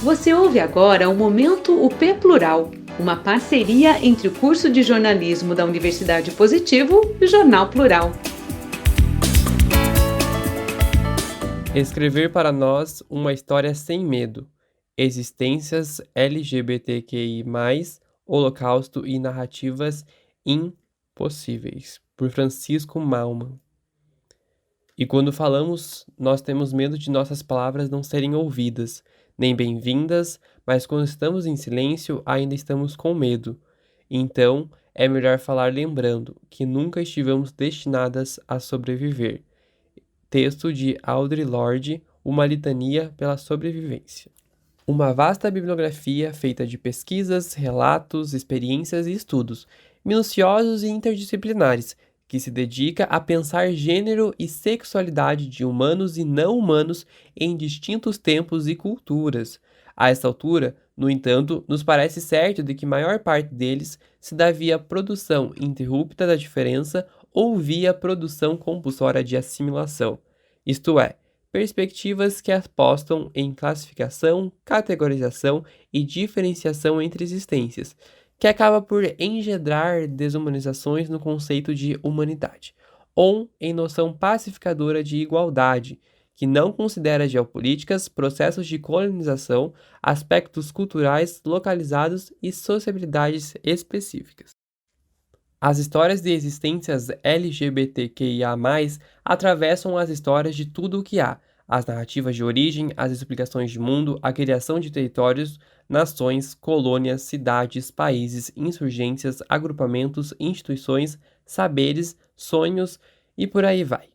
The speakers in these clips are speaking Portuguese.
Você ouve agora o Momento UP Plural, uma parceria entre o curso de jornalismo da Universidade Positivo e o Jornal Plural. Escrever para nós uma história sem medo. Existências LGBTQI+, Holocausto e narrativas impossíveis, por Francisco Maumann. E quando falamos, nós temos medo de nossas palavras não serem ouvidas, nem bem-vindas, mas quando estamos em silêncio, ainda estamos com medo. Então, é melhor falar lembrando que nunca estivemos destinadas a sobreviver. Texto de Audre Lorde, Uma litania pela sobrevivência. Uma vasta bibliografia feita de pesquisas, relatos, experiências e estudos, minuciosos e interdisciplinares, que se dedica a pensar gênero e sexualidade de humanos e não humanos em distintos tempos e culturas. A esta altura, no entanto, nos parece certo de que maior parte deles se dá via produção interrupta da diferença ou via produção compulsória de assimilação, isto é, perspectivas que apostam em classificação, categorização e diferenciação entre existências, que acaba por engendrar desumanizações no conceito de humanidade, ou em noção pacificadora de igualdade, que não considera geopolíticas, processos de colonização, aspectos culturais localizados e sociabilidades específicas. As histórias de existências LGBTQIA+, atravessam as histórias de tudo o que há, as narrativas de origem, as explicações de mundo, a criação de territórios, nações, colônias, cidades, países, insurgências, agrupamentos, instituições, saberes, sonhos e por aí vai.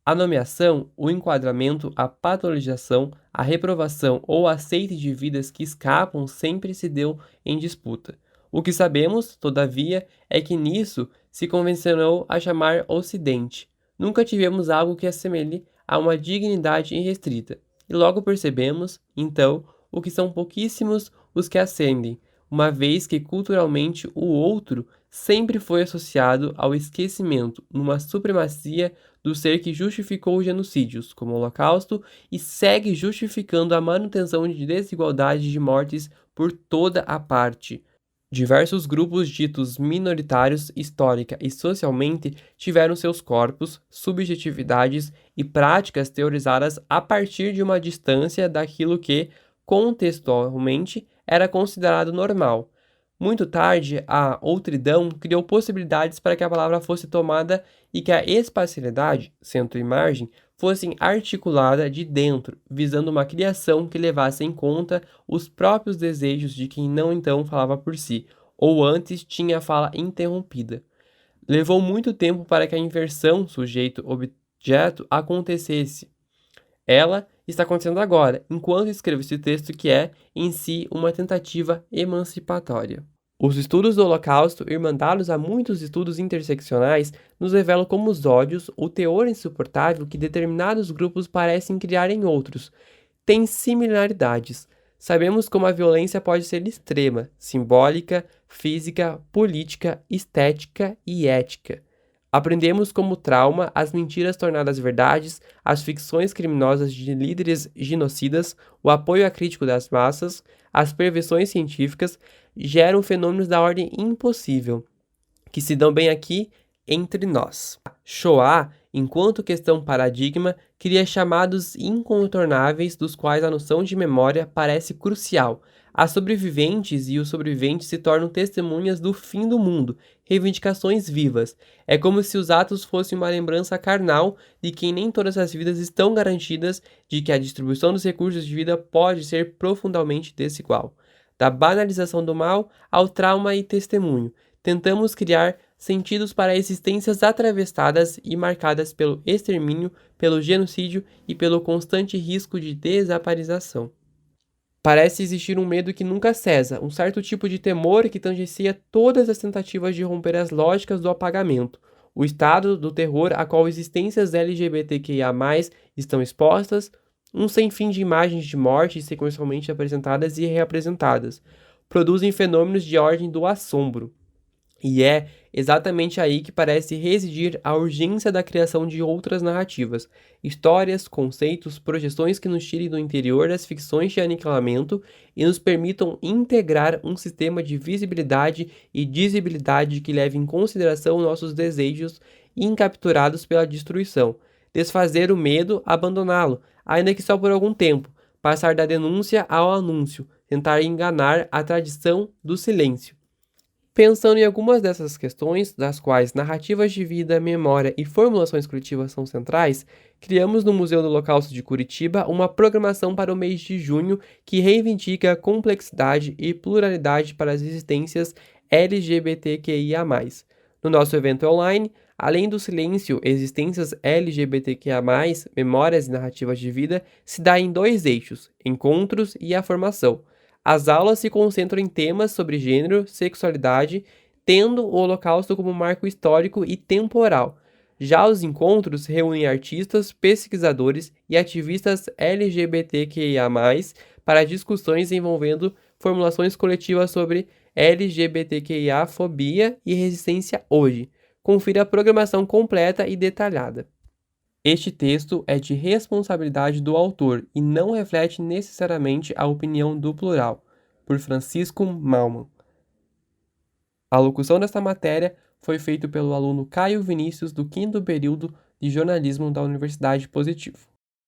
A nomeação, o enquadramento, a patologização, a reprovação ou aceite de vidas que escapam sempre se deu em disputa. O que sabemos, todavia, é que nisso se convencionou a chamar Ocidente. Nunca tivemos algo que assemelhe a uma dignidade irrestrita. E logo percebemos, então, o que são pouquíssimos os que ascendem, uma vez que culturalmente o outro sempre foi associado ao esquecimento, numa supremacia do ser que justificou os genocídios, como o Holocausto, e segue justificando a manutenção de desigualdades de mortes por toda a parte. Diversos grupos ditos minoritários histórica e socialmente tiveram seus corpos, subjetividades e práticas teorizadas a partir de uma distância daquilo que, contextualmente, era considerado normal. Muito tarde, a outridão criou possibilidades para que a palavra fosse tomada e que a espacialidade, centro e margem, fossem articulada de dentro, visando uma criação que levasse em conta os próprios desejos de quem não então falava por si, ou antes tinha a fala interrompida. Levou muito tempo para que a inversão sujeito-objeto acontecesse. Ela está acontecendo agora, enquanto escrevo esse texto que é, em si, uma tentativa emancipatória. Os estudos do Holocausto, irmandados a muitos estudos interseccionais, nos revelam como os ódios, o teor insuportável que determinados grupos parecem criar em outros, têm similaridades. Sabemos como a violência pode ser extrema, simbólica, física, política, estética e ética. Aprendemos como o trauma, as mentiras tornadas verdades, as ficções criminosas de líderes genocidas, o apoio acrítico das massas, as prevenções científicas geram fenômenos da ordem impossível, que se dão bem aqui entre nós. Shoah, enquanto questão paradigma, cria chamados incontornáveis dos quais a noção de memória parece crucial. As sobreviventes e os sobreviventes se tornam testemunhas do fim do mundo, reivindicações vivas. É como se os atos fossem uma lembrança carnal de que nem todas as vidas estão garantidas, de que a distribuição dos recursos de vida pode ser profundamente desigual. Da banalização do mal ao trauma e testemunho, tentamos criar sentidos para existências atravessadas e marcadas pelo extermínio, pelo genocídio e pelo constante risco de desaparição. Parece existir um medo que nunca cessa, um certo tipo de temor que tangencia todas as tentativas de romper as lógicas do apagamento, o estado do terror a qual existências LGBTQIA+, estão expostas, um sem fim de imagens de morte sequencialmente apresentadas e reapresentadas, produzem fenômenos de ordem do assombro. E é exatamente aí que parece residir a urgência da criação de outras narrativas, histórias, conceitos, projeções que nos tirem do interior das ficções de aniquilamento e nos permitam integrar um sistema de visibilidade e dizibilidade que leve em consideração nossos desejos incapturados pela destruição, desfazer o medo, abandoná-lo, ainda que só por algum tempo, passar da denúncia ao anúncio, tentar enganar a tradição do silêncio. Pensando em algumas dessas questões, das quais narrativas de vida, memória e formulações coletivas são centrais, criamos no Museu do Holocausto de Curitiba uma programação para o mês de junho que reivindica complexidade e pluralidade para as existências LGBTQIA+. No nosso evento online, além do silêncio, existências LGBTQIA+, memórias e narrativas de vida, se dá em dois eixos, encontros e a formação. As aulas se concentram em temas sobre gênero, sexualidade, tendo o Holocausto como marco histórico e temporal. Já os encontros reúnem artistas, pesquisadores e ativistas LGBTQIA+, para discussões envolvendo formulações coletivas sobre LGBTQIA-fobia e resistência hoje. Confira a programação completa e detalhada. Este texto é de responsabilidade do autor e não reflete necessariamente a opinião do plural, por Francisco Malman. A locução desta matéria foi feita pelo aluno Caio Vinícius, do 5º período de jornalismo da Universidade Positivo.